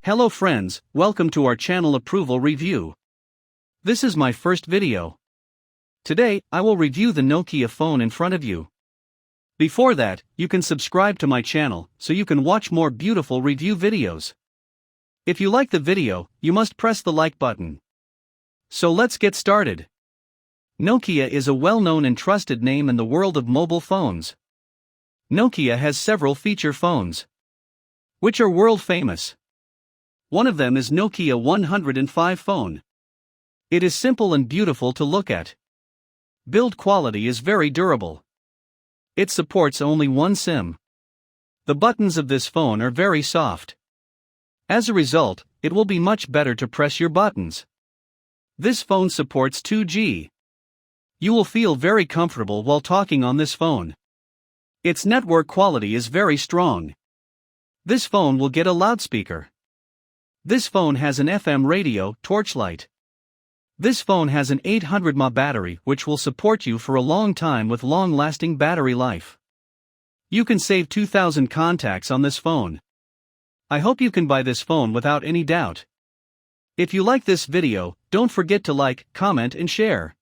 Hello friends, welcome to our channel approval review. This is my first video. Today, I will review the Nokia phone in front of you. Before that, you can subscribe to my channel so you can watch more beautiful review videos. If you like the video, you must press the like button. So let's get started. Nokia is a well-known and trusted name in the world of mobile phones. Nokia has several feature phones, which are world famous. One of them is Nokia 105 phone. It is simple and beautiful to look at. Build quality is very durable. It supports only one SIM. The buttons of this phone are very soft. As a result, it will be much better to press your buttons. This phone supports 2G. You will feel very comfortable while talking on this phone. Its network quality is very strong. This phone will get a loudspeaker. This phone has an FM radio, torchlight. This phone has an 800 mAh battery which will support you for a long time with long-lasting battery life. You can save 2,000 contacts on this phone. I hope you can buy this phone without any doubt. If you like this video, don't forget to like, comment and share.